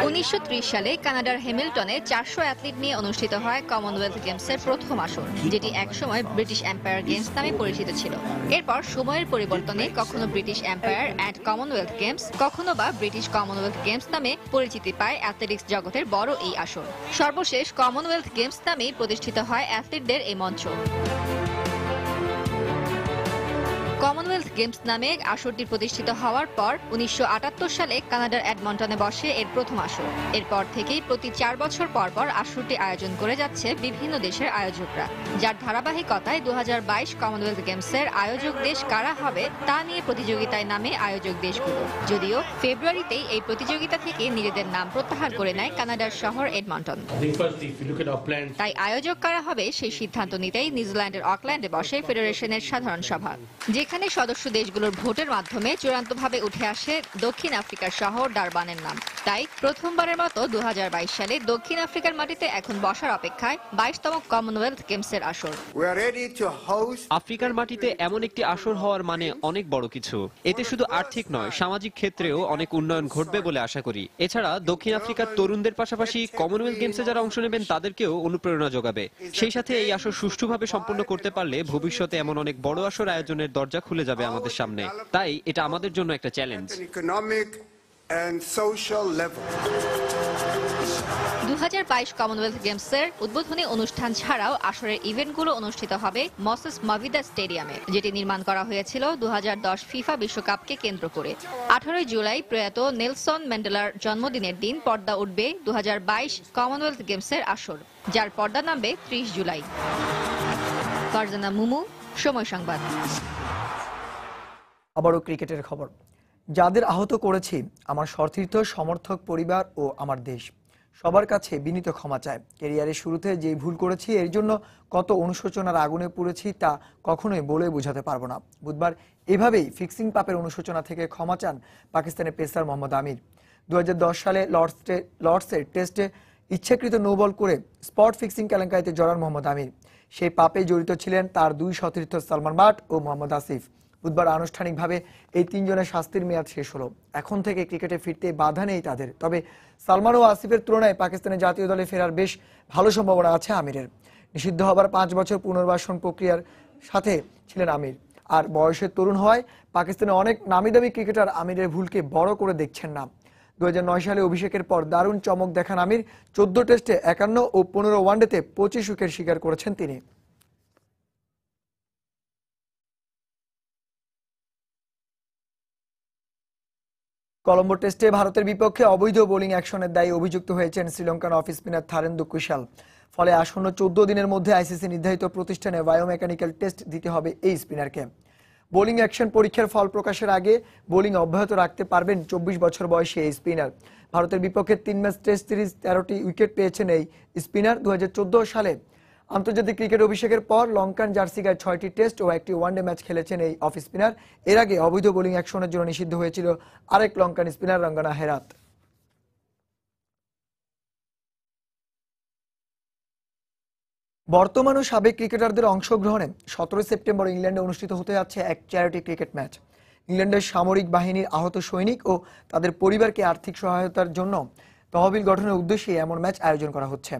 1930 সালে কানাডার হ্যামিল্টনে 400 অ্যাথলিট নিয়ে অনুষ্ঠিত হয় কমনওয়েলথ গেমসের প্রথম আসর, যেটি একসময় ব্রিটিশ এম্পায়ার গেমস নামে পরিচিত ছিল। এরপর সময়ের পরিবর্তনে কখনো British empire and Commonwealth games, কখনো বা ব্রিটিশ কমনওয়েলথ গেমস নামে পরিচিতি পায় অ্যাথলেটিক্স জগতের বড় এই আসর। সর্বশেষ কমনওয়েলথ গেমস নামেই প্রতিষ্ঠিত হয় অ্যাথলিটদের এই মঞ্চ। কমনওয়েলথ গেমস নামে আসরটি প্রতিষ্ঠিত হওয়ার পর 1978 সালে কানাডার এডমন্টনে বসে এর প্রথম আসর। এরপর থেকেই প্রতি 4 বছর পর পর আসরটি আয়োজন করে যাচ্ছে বিভিন্ন দেশের আয়োজকরা, যার ধারাবাহিকতায় 2022 কমনওয়েলথ গেমসের আয়োজক দেশ কারা হবে তা নিয়ে প্রতিযোগিতায় নামে আয়োজক দেশগুলো। যদিও ফেব্রুয়ারিতেই এই প্রতিযোগিতা থেকে নিজেদের নাম প্রত্যাহার করে নেয় কানাডার শহর এডমন্টন। তাই আয়োজক কারা হবে সেই সিদ্ধান্ত নিতেই নিউজিল্যান্ডের অকল্যান্ডে বসে ফেডারেশনের সাধারণ সভা, যেখানে সদস্য দেশগুলোর ভোটের মাধ্যমে চূড়ান্তভাবে উঠে আসে দক্ষিণ আফ্রিকার শহর ডারবানের নাম। তাই প্রথমবারের মতো 2022 সালে দক্ষিণ আফ্রিকার মাটিতে এখন বসার অপেক্ষায় 22তম কমনওয়েলথ গেমসের আসর। আফ্রিকার মাটিতে এমন একটি আসর হওয়ার মানে অনেক বড় কিছু। এতে শুধু আর্থিক নয়, সামাজিক ক্ষেত্রেও অনেক উন্নয়ন ঘটবে বলে আশা করি। এছাড়া দক্ষিণ আফ্রিকার তরুণদের পাশাপাশি কমনওয়েলথ গেমসে যারা অংশ নেবেন তাদেরকেও অনুপ্রেরণা যোগাবে। সেই সাথে এই আসর সুষ্ঠুভাবে সম্পন্ন করতে পারলে ভবিষ্যতে এমন অনেক বড় আসর আয়োজনের দরজা খুলে যাবে আমাদের সামনে। তাই এটা আমাদের জন্য একটা চ্যালেঞ্জ। 2022 কমনওয়েলথ গেমসের উদ্বোধনী অনুষ্ঠান ছাড়াও আসরের ইভেন্টগুলো অনুষ্ঠিত হবে মসেস মাভিদা স্টেডিয়ামে, যেটি নির্মাণ করা হয়েছিল 2010 ফিফা বিশ্বকাপকে কেন্দ্র করে। 18 জুলাই প্রয়াত নেলসন ম্যান্ডেলার জন্মদিনের দিন পর্দা উঠবে 2022 কমনওয়েলথ গেমসের আসর, যার পর্দা নামবে 30 জুলাই। ফারজানা মুমু, সময় সংবাদ। আবারও ক্রিকেটের খবর। যাদের আহত করেছি, আমার সতীর্থ, সমর্থক, পরিবার ও আমার দেশ, সবার কাছে বিনীত ক্ষমা চায়। ক্যারিয়ারের শুরুতে যে ভুল করেছি, এর জন্য কত অনুশোচনার আগুনে পুড়েছি তা কখনোই বলে বোঝাতে পারবো না। বুধবার এভাবেই ফিক্সিং পাপের অনুশোচনা থেকে ক্ষমা চান পাকিস্তানের পেসার মোহাম্মদ আমির। 2010 সালে লর্ডসের টেস্টে ইচ্ছাকৃত নো বল করে স্পট ফিক্সিং কেলেঙ্কারিতে জড়ান মোহাম্মদ আমির। সেই পাপে জড়িত ছিলেন তার দুই সতীর্থ সালমান বাট ও মোহাম্মদ আসিফ। বুধবার আনুষ্ঠানিকভাবে এই তিনজনের শাস্তির মেয়াদ শেষ হলো। এখন থেকে ক্রিকেটে ফিরতে বাধা নেই তাদের। তবে সালমান ও আসিফের তুলনায় পাকিস্তানের জাতীয় দলে ফেরার বেশ ভালো সম্ভাবনা আছে আমিরের। নিষিদ্ধ হবার 5 বছর পুনর্বাসন প্রক্রিয়ার সাথে ছিলেন আমির। আর বয়সের তরুণ হওয়ায় পাকিস্তানের অনেক নামিদামি ক্রিকেটার আমিরের ভুলকে বড় করে দেখছেন না। 2009 সালে অভিষেকের পর দারুণ চমক দেখান আমির। 14 টেস্টে 51 ও 15 ওয়ানডেতে 25 উইকেট শিকার করেছেন তিনি। কলম্বো টেস্টে ভারতের বিপক্ষে অবৈধ বোলিং অ্যাকশনের দায়ে অভিযুক্ত হয়েছেন শ্রীলঙ্কান অফ স্পিনার থারেন্দু কুশাল। ফলে আসন্ন 14 দিনের মধ্যে আইসিসি নির্ধারিত প্রতিষ্ঠানে বায়োমেকানিক্যাল টেস্ট দিতে হবে এই স্পিনারকে। বোলিং অ্যাকশন পরীক্ষার ফল প্রকাশের আগে বোলিং অব্যাহত রাখতে পারবেন 24 বছর বয়সী এই স্পিনার। ভারতের বিপক্ষে 3 ম্যাচ টেস্ট সিরিজ 13টি উইকেট পেয়েছেন এই স্পিনার। 2014 সালে আন্তর্জাতিক ক্রিকেট অভিষেকের পর লঙ্কান জার্সি গায়ে 6টি টেস্ট ও 1টি ওয়ানডে ম্যাচ খেলেছেন এই অফ স্পিনার। এর আগে অবৈধ বোলিং অ্যাকশনের জন্য নিষিদ্ধ হয়েছিল আরেক লঙ্কান স্পিনার রঙ্গনা হেরাত। বর্তমান ও সাবেক ক্রিকেটারদের অংশগ্রহণে 17 সেপ্টেম্বর ইংল্যান্ডে অনুষ্ঠিত হতে যাচ্ছে এক চ্যারিটি ক্রিকেট ম্যাচ। ইংল্যান্ডের সামরিক বাহিনীর আহত সৈনিক ও তাদের পরিবারকে আর্থিক সহায়তার জন্য তহবিল গঠনের উদ্দেশ্যে এমন ম্যাচ আয়োজন করা হচ্ছে।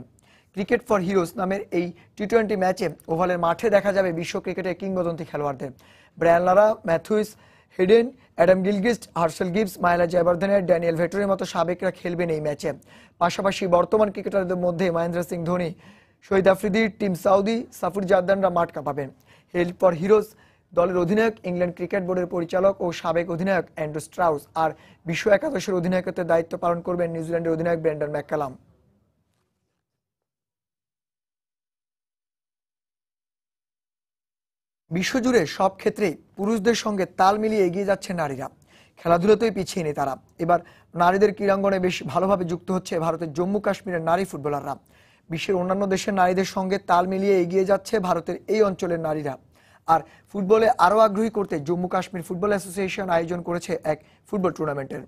ক্রিকেট ফর হিরোজ নামের এই টি20 ম্যাচে ওভালের মাঠে দেখা যাবে বিশ্ব ক্রিকেটের কিংবদন্তি খেলোয়াড়দের। Brian Lara, Mathews, Hayden, Adam Gilchrist, Herschelle Gibbs, Mahela জয়বর্ধনের, ড্যানিয়েল ভেটরের মতো সাবেকরা খেলবেন এই ম্যাচে। পাশাপাশি বর্তমান ক্রিকেটারদের মধ্যে মহেন্দ্র সিং ধোনি, শহীদ আফ্রিদি, টিম সাউদি, সাফুর জাদানরা মাঠ কাঁপাবেন। হেল্প ফর হিরোজ দলের অধিনায়ক, ইংল্যান্ড ক্রিকেট বোর্ডের পরিচালক ও সাবেক অধিনায়ক অ্যান্ড্রু স্ট্রাউস, আর বিশ্ব একাদশের অধিনায়কত্বের দায়িত্ব পালন করবেন নিউজিল্যান্ডের অধিনায়ক ব্রেন্ডন ম্যাককালাম। বিশ্বজুড়ে সব ক্ষেত্রেই পুরুষদের সঙ্গে তাল মিলিয়ে এগিয়ে যাচ্ছে নারীরা। খেলাধুলাতেই পিছিয়ে নেই তারা। এবার নারীদের ক্রীড়াঙ্গনে বেশ ভালোভাবে যুক্ত হচ্ছে ভারতের জম্মু কাশ্মীরের নারী ফুটবলাররা। বিশ্বের অন্যান্য দেশের নারীদের সঙ্গে তাল মিলিয়ে এগিয়ে যাচ্ছে ভারতের এই অঞ্চলের নারীরা। আর ফুটবলে আরও আগ্রহী করতে জম্মু কাশ্মীর ফুটবল অ্যাসোসিয়েশন আয়োজন করেছে এক ফুটবল টুর্নামেন্টের।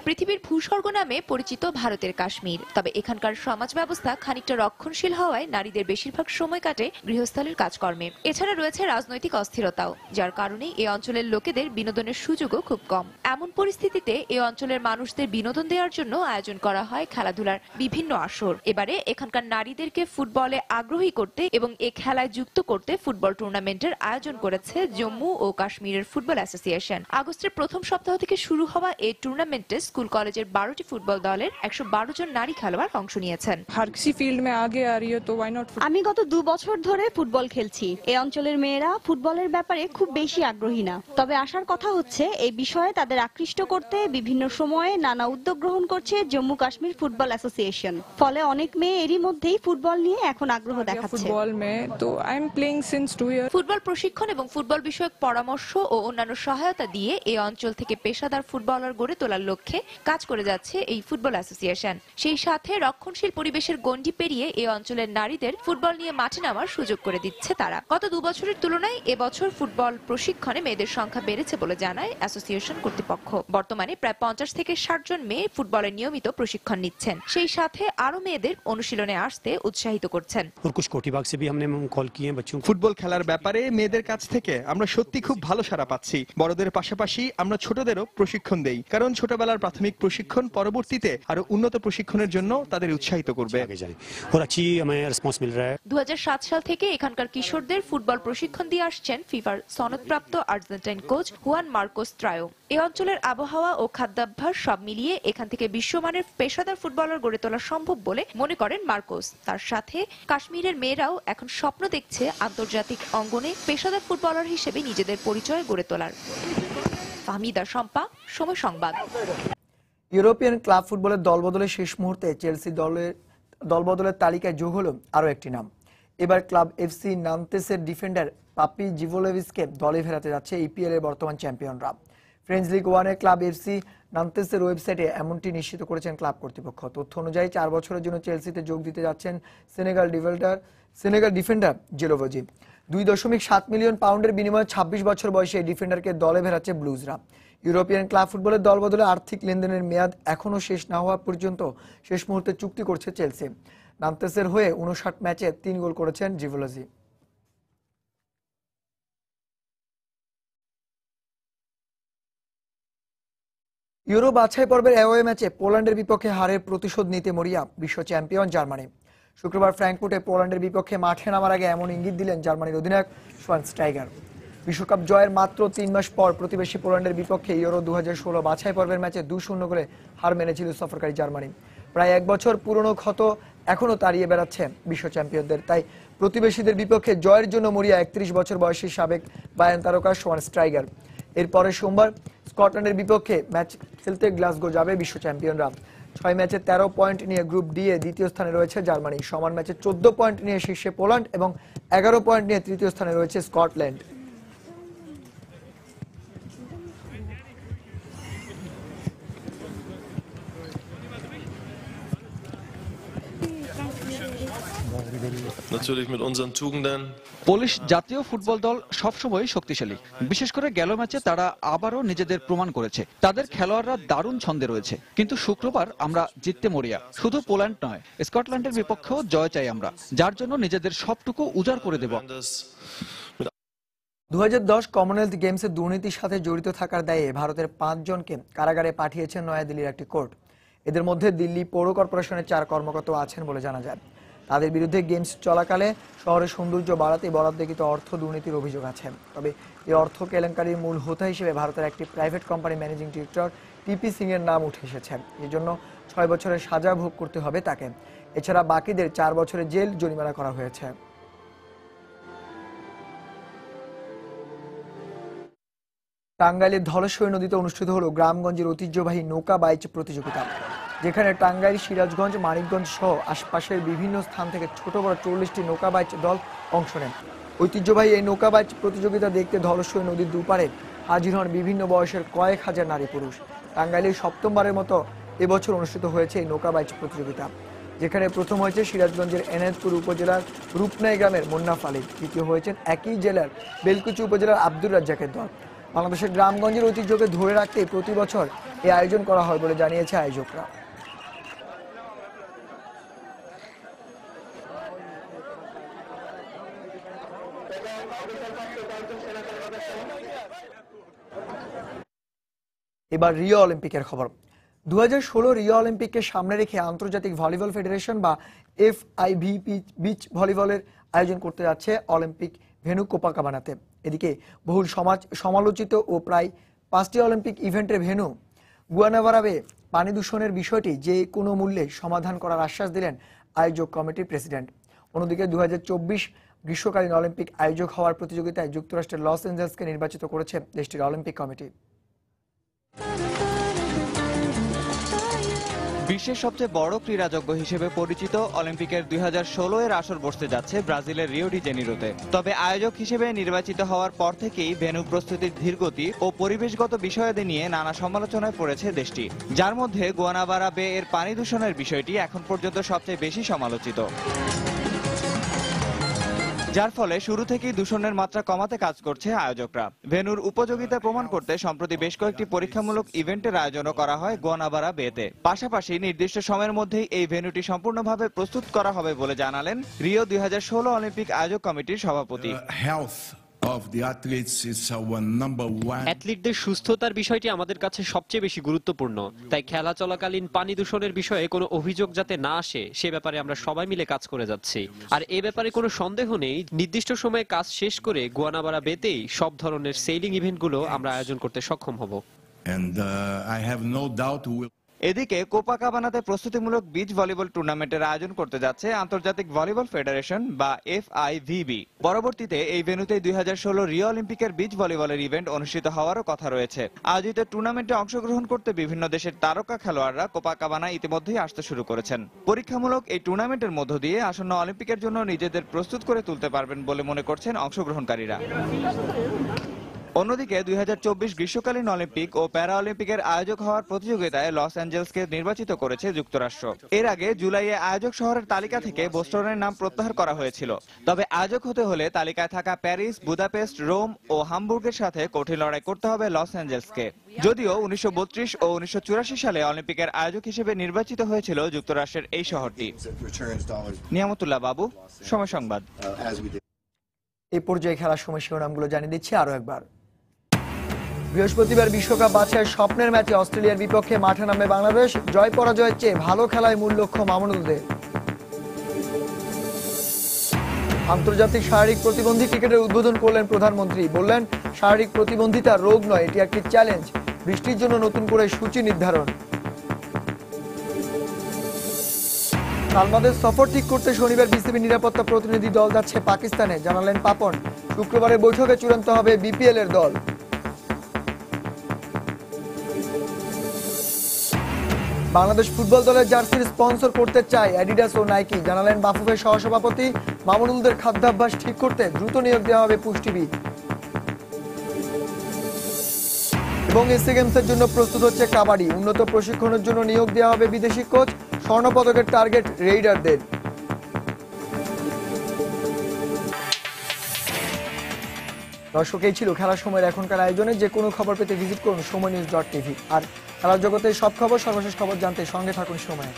পৃথিবীর ভূস্বর্গ নামে পরিচিত ভারতের কাশ্মীর, তবে এখানকার সমাজ ব্যবস্থা খানিকটা রক্ষণশীল হওয়ায় নারীদের বেশিরভাগ সময় কাটে গৃহস্থালির কাজকর্মে। এছাড়া রয়েছে রাজনৈতিক অস্থিরতাও, যার কারণে এই অঞ্চলের লোকেদের বিনোদনের সুযোগও খুব কম। এমন পরিস্থিতিতে এই অঞ্চলের মানুষদের বিনোদন দেওয়ার জন্য আয়োজন করা হয় খেলাধুলার বিভিন্ন আসর। এবারে এখানকার নারীদেরকে ফুটবলে আগ্রহী করতে এবং এ খেলায় যুক্ত করতে ফুটবল টুর্নামেন্টের আয়োজন করেছে জম্মু ও কাশ্মীরের ফুটবল অ্যাসোসিয়েশন। আগস্টের প্রথম সপ্তাহ থেকে শুরু হওয়া এই টুর্নামেন্টে স্কুল কলেজের 12টি ফুটবল দলের 112 জন নারী খেলোয়াড় অংশ নিয়েছেন। আমি গত 2 বছর ধরে ফুটবল খেলছি। এই অঞ্চলের মেয়েরা ফুটবলের ব্যাপারে খুব বেশি আগ্রহী না, তবে আসার কথা হচ্ছে এই বিষয়ে তাদের আকৃষ্ট করতে বিভিন্ন সময়ে নানা উদ্যোগ গ্রহণ করছে জম্মু কাশ্মীর ফুটবল অ্যাসোসিয়েশন। ফলে অনেক মেয়ে এরই মধ্যেই ফুটবল নিয়ে এখন আগ্রহ দেখাচ্ছে। ফুটবল প্রশিক্ষণ এবং ফুটবল বিষয়ক পরামর্শ ও অন্যান্য সহায়তা দিয়ে এই অঞ্চল থেকে পেশাদার ফুটবলার গড়ে তোলার লক্ষ্যে কাজ করে যাচ্ছে এই ফুটবল অ্যাসোসিয়েশন। সেই সাথে রক্ষণশীল পরিবেশের গণ্ডি পেরিয়ে এই অঞ্চলের নারীদের ফুটবল নিয়ে মাঠে নামার সুযোগ করে দিচ্ছে তারা। গত 2 বছরের তুলনায় এবছর ফুটবল প্রশিক্ষণে মেয়েদের সংখ্যা বেড়েছে বলে জানায় অ্যাসোসিয়েশন কর্তৃপক্ষ। বর্তমানে প্রায় 50 থেকে 60 জন মেয়ে ফুটবলে নিয়মিত প্রশিক্ষণ নিচ্ছেন। সেই সাথে আরো মেয়েদের অনুশীলনে আসতে উৎসাহিত করছেন। ফুটবল খেলার ব্যাপারে মেয়েদের কাছ থেকে আমরা সত্যি খুব ভালো সাড়া পাচ্ছি। বড়দের পাশাপাশি আমরা ছোটদেরও প্রশিক্ষণ দেই, কারণ ছোটবেলার প্রাথমিক প্রশিক্ষণ পরবর্তীতে আরো উন্নত প্রশিক্ষণের জন্য তাদের উৎসাহিত করবে। 2007 সাল থেকে এখানকার কিশোরদের ফুটবল প্রশিক্ষণ দিয়ে আসছেন ফিফার সনদপ্রাপ্ত আর্জেন্টাইন কোচ হুয়ান মার্কোস ত্রায়ো। এই অঞ্চলের আবহাওয়া ও খাদ্যাভ্যাস সব মিলিয়ে এখান থেকে বিশ্বমানের পেশাদার ফুটবলার গড়ে তোলা সম্ভব বলে মনে করেন মার্কোস। তার সাথে কাশ্মীরের মেয়েরাও এখন স্বপ্ন দেখছে আন্তর্জাতিক অঙ্গনে পেশাদার ফুটবলার হিসেবে নিজেদের পরিচয় গড়ে তোলার। ফাহমিদা শম্পা, সময় সংবাদ। ইউরোপিয়ান ক্লাব ফুটবলের দলবদলের শেষ মুহূর্তে চেলসি দলবদলের তালিকায় যোগ হলো আরও একটি নাম। এবার ক্লাব এফসি নান্তেসের ডিফেন্ডার পাপি জিভোলেভিচকে দলে ফেরাতে যাচ্ছে ইপিএল এর বর্তমান চ্যাম্পিয়নরা। ফ্রেঞ্চ লিগ 1-এ ক্লাব এফসি নান্তেসের ওয়েবসাইটে এমনটি নিশ্চিত করেছেন ক্লাব কর্তৃপক্ষ। তথ্য অনুযায়ী 4 বছরের জন্য চেলসিতে যোগ দিতে যাচ্ছেন সেনেগাল ডিফেন্ডার জেলোভজি। 2.7 মিলিয়ন পাউন্ডের বিনিময়ে 26 বছর বয়সে এই ডিফেন্ডারকে দলে ফেরাচ্ছে ব্লুজরা। ইউরোপিয়ান ক্লাব ফুটবলের দলবদলে আর্থিক লেনদেনের মেয়াদ এখনও শেষ না হওয়া পর্যন্ত শেষ মুহূর্তে চুক্তি করছে চেলসি। নান্তেসের হয়ে 59 ম্যাচে 3 গোল করেছেন জিভোলজি। ইউরো বাছাই পর্বের অ্যাওয়ে ম্যাচে পোল্যান্ডের বিপক্ষে হারের প্রতিশোধ নিতে মরিয়া বিশ্ব চ্যাম্পিয়ন জার্মানি। শুক্রবার ফ্র্যাঙ্কফুর্টে পোল্যান্ডের বিপক্ষে মাঠে নামার আগে এমন ইঙ্গিত দিলেন জার্মানির অধিনায়ক শোয়ানস্টাইগার। বিশ্বকাপ জয়ের মাত্র 3 মাস পর প্রতিবেশী পোল্যান্ডের বিপক্ষে ইউরো 2016 বাছাই পর্বের ম্যাচে 2-0 গোলে হার মেনেছিল সফরকারী জার্মানি। প্রায় 1 বছর পুরনো ক্ষত এখনও তাড়িয়ে বেড়াচ্ছে বিশ্ব চ্যাম্পিয়নদের। তাই প্রতিবেশীদের বিপক্ষে জয়ের জন্য মরিয়া 31 বছর বয়সী সাবেক বায়ার্ন তারকা শোয়ানস্টাইগার। এরপরে সোমবার স্কটল্যান্ডের বিপক্ষে ম্যাচ খেলতে গ্লাসগো যাবে বিশ্ব চ্যাম্পিয়নরা। 6 ম্যাচে 13 পয়েন্ট নিয়ে গ্রুপ ডি এ দ্বিতীয় স্থানে রয়েছে জার্মানি। সমান ম্যাচে 14 পয়েন্ট নিয়ে শীর্ষে পোল্যান্ড এবং 11 পয়েন্ট নিয়ে তৃতীয় স্থানে রয়েছে স্কটল্যান্ড। পোলিশ জাতীয় ফুটবল দল সবসময় শক্তিশালী, বিশেষ করে গেল ম্যাচে তারা আবারও নিজেদের প্রমাণ করেছে। তাদের খেলোয়াড়রা দারুণ ছন্দে রয়েছে, কিন্তু শুক্রবার আমরা জিততে মরিয়া। শুধু পোল্যান্ড নয়, স্কটল্যান্ডের বিপক্ষেও জয় চাই আমরা, যার জন্য নিজেদের সবটুকু উজাড় করে দেব। 2010 কমনওয়েলথ গেমসে দুর্নীতির সাথে জড়িত থাকার দায়ে ভারতের 5 জনকে কারাগারে পাঠিয়েছেন নয়াদিল্লির একটি কোর্ট। এদের মধ্যে দিল্লি পৌর কর্পোরেশনের 4 কর্মকর্তা আছেন বলে জানা যায়। তাদের বিরুদ্ধে গেমস চলাকালে শহরের সৌন্দর্য বাড়াতে বরাদ্দকৃত অর্থ দুর্নীতির অভিযোগ আছে। তবে এই অর্থ কেলেঙ্কারির মূল হোতা হিসেবে ভারতের একটি প্রাইভেট কোম্পানি ম্যানেজিং ডিরেক্টর টিপি সিং এর নাম উঠে এসেছে। এর জন্য 6 বছরের সাজা ভোগ করতে হবে তাকে। এছাড়া বাকিদের 4 বছরের জেল জরিমানা করা হয়েছে। টাঙ্গাইলের ধলেশ্বরী নদীতে অনুষ্ঠিত হলো গ্রামগঞ্জের ঐতিহ্যবাহী নৌকা বাইচ প্রতিযোগিতা, যেখানে টাঙ্গাইল, সিরাজগঞ্জ, মানিকগঞ্জ সহ আশপাশের বিভিন্ন স্থান থেকে ছোট বড় 40টি নৌকা বাইচ দল অংশ নেন। ঐতিহ্যবাহী এই নৌকা বাইচ প্রতিযোগিতা দেখতে ধলেশ্বরী নদীর দুপারে হাজির হন বিভিন্ন বয়সের কয়েক হাজার নারী পুরুষ। টাঙ্গাইলে 7মবারের মতো এবছর অনুষ্ঠিত হয়েছে এই নৌকা বাইচ প্রতিযোগিতা, যেখানে প্রথম হয়েছে সিরাজগঞ্জের এনায়েতপুর উপজেলার রূপনাই গ্রামের মুন্নাফ আলী, দ্বিতীয় হয়েছেন একই জেলার বেলকুচি উপজেলার আব্দুর রাজ্জাকের দল। বাংলাদেশের গ্রামগঞ্জের ঐতিহ্যকে ধরে রাখতে প্রতি বছর এই আয়োজন করা হয় বলে জানিয়েছে আয়োজকরা। এবার রিও অলিম্পিকের খবর। 2016 রিও অলিম্পিককে সামনে রেখে আন্তর্জাতিক ভলিবল ফেডারেশন বা FIVB বিচ ভলিবলের আয়োজন করতে যাচ্ছে অলিম্পিক ভেন্যু কোপাকাবানাতে। এদিকে বহুল সমালোচিত ও প্রায় 5টি অলিম্পিক ইভেন্টের ভেন্যু গুয়ানাভারাবে পানি দূষণের বিষয়টি যে কোনো মূল্যে সমাধান করার আশ্বাস দিলেন আয়োজক কমিটির প্রেসিডেন্ট। অন্যদিকে 2024 গ্রীষ্মকালীন অলিম্পিক আয়োজক হওয়ার প্রতিযোগিতায় যুক্তরাষ্ট্রের লস এঞ্জেলসকে নির্বাচিত করেছে দেশটির অলিম্পিক কমিটি। বিশ্বের সবচেয়ে বড় ক্রীড়াযজ্ঞ হিসেবে পরিচিত অলিম্পিকের 2016 এর আসর বসতে যাচ্ছে ব্রাজিলের রিও ডি জেনিরোতে। তবে আয়োজক হিসেবে নির্বাচিত হওয়ার পর থেকেই ভেন্যু প্রস্তুতির ধীরগতি ও পরিবেশগত বিষয়াদি নিয়ে নানা সমালোচনায় পড়েছে দেশটি, যার মধ্যে গুয়ানাভারা বে এর পানি দূষণের বিষয়টি এখন পর্যন্ত সবচেয়ে বেশি সমালোচিত, যার ফলে শুরু থেকেই দূষণের মাত্রা কমাতে কাজ করছে আয়োজকরা। ভেন্যুর উপযোগিতা প্রমাণ করতে সম্প্রতি বেশ কয়েকটি পরীক্ষামূলক ইভেন্টের আয়োজনও করা হয় গুয়ানাভারা বেতে। পাশাপাশি নির্দিষ্ট সময়ের মধ্যেই এই ভেন্যুটি সম্পূর্ণভাবে প্রস্তুত করা হবে বলে জানালেন রিও 2016 অলিম্পিক আয়োজক কমিটির সভাপতি। অ্যাথলিটদের সুস্থতার বিষয়টি আমাদের কাছে সবচেয়ে বেশি গুরুত্বপূর্ণ, তাই খেলা চলাকালীন পানি দূষণের বিষয়ে কোনো অভিযোগ যাতে না আসে সে ব্যাপারে আমরা সবাই মিলে কাজ করে যাচ্ছি। আর এ ব্যাপারে কোনো সন্দেহ নেই, নির্দিষ্ট সময়ে কাজ শেষ করে গুয়ানাভারা বেতেই সব ধরনের সেইলিং ইভেন্টগুলো আমরা আয়োজন করতে সক্ষম হব। এদিকে কোপাকাবানাতে প্রস্তুতিমূলক বিচ ভলিবল টুর্নামেন্টের আয়োজন করতে যাচ্ছে আন্তর্জাতিক ভলিবল ফেডারেশন বা FIVB। পরবর্তীতে এই ভেন্যুতে 2016 রিও অলিম্পিকের বিচ ভলিবলের ইভেন্ট অনুষ্ঠিত হওয়ারও কথা রয়েছে। আয়োজিত টুর্নামেন্টে অংশগ্রহণ করতে বিভিন্ন দেশের তারকা খেলোয়াড়রা কোপাকাবানা ইতিমধ্যেই আসতে শুরু করেছেন। পরীক্ষামূলক এই টুর্নামেন্টের মধ্য দিয়ে আসন্ন অলিম্পিকের জন্য নিজেদের প্রস্তুত করে তুলতে পারবেন বলে মনে করছেন অংশগ্রহণকারীরা। অন্যদিকে 2024 গ্রীষ্মকালীন অলিম্পিক ও প্যারা অলিম্পিকের আয়োজক হওয়ার প্রতিযোগিতায় লস অ্যাঞ্জেলসকে নির্বাচিত করেছে যুক্তরাষ্ট্র। এর আগে জুলাইয়ে আয়োজক শহরের তালিকা থেকে বোস্টনের নাম প্রত্যাহার করা হয়েছিল। তবে আয়োজক হতে হলে তালিকায় থাকা প্যারিস, বুদাপেস্ট, রোম ও হামবুর্গের সাথে কঠিন লড়াই করতে হবে লস অ্যাঞ্জেলসকে। যদিও 1932 ও 1984 সালে অলিম্পিকের আয়োজক হিসেবে নির্বাচিত হয়েছিল যুক্তরাষ্ট্রের এই শহরটি। নিয়ামতুল্লাহ বাবু, সময় সংবাদ। এই পর্যায়ে খেলার সময় শিরোনামগুলো জানিয়ে দিচ্ছি আরো একবার। বৃহস্পতিবার বিশ্বকাপ বাছাইয়ের স্বপ্নের ম্যাচে অস্ট্রেলিয়ার বিপক্ষে মাঠে নামবে বাংলাদেশ। জয় পরাজয়ের চেয়ে ভালো খেলায় মূল লক্ষ্য মামুনুলদের। আন্তর্জাতিক শারীরিক প্রতিবন্ধী ক্রিকেটের উদ্বোধন করলেন প্রধানমন্ত্রী। বললেন, শারীরিক প্রতিবন্ধিতা রোগ নয়, এটি একটি চ্যালেঞ্জ। বৃষ্টির জন্য নতুন করে সূচি নির্ধারণ। সালমাদের সফর ঠিক করতে শনিবার বিসিবি নিরাপত্তা প্রতিনিধি দল যাচ্ছে পাকিস্তানে, জানালেন পাপন। শুক্রবারের বৈঠকে চূড়ান্ত হবে বিপিএল এর দল। বাংলাদেশ ফুটবল দলের জার্সির স্পন্সর করতে চায় অ্যাডিডাস ও নাইকি, জানালেন বাফুফের সহসভাপতি। মামুনুলদের খাদ্যাভ্যাস ঠিক করতে দ্রুত নিয়োগ দেওয়া হবে পুষ্টিবিদ। এবং এশিয়া গেমসের জন্য প্রস্তুত হচ্ছে কাবাডি। উন্নত প্রশিক্ষণের জন্য নিয়োগ দেওয়া হবে বিদেশি কোচ। স্বর্ণপদকের টার্গেট রেইডারদের। দর্শক, এই ছিল খেলার সময়ের এখনকার আয়োজনে। যে কোনো খবর পেতে ভিজিট করুন সময়নিউজ.tv। আর খেলার জগতের সব খবর, সর্বশেষ খবর জানতে সঙ্গে থাকুন সময়।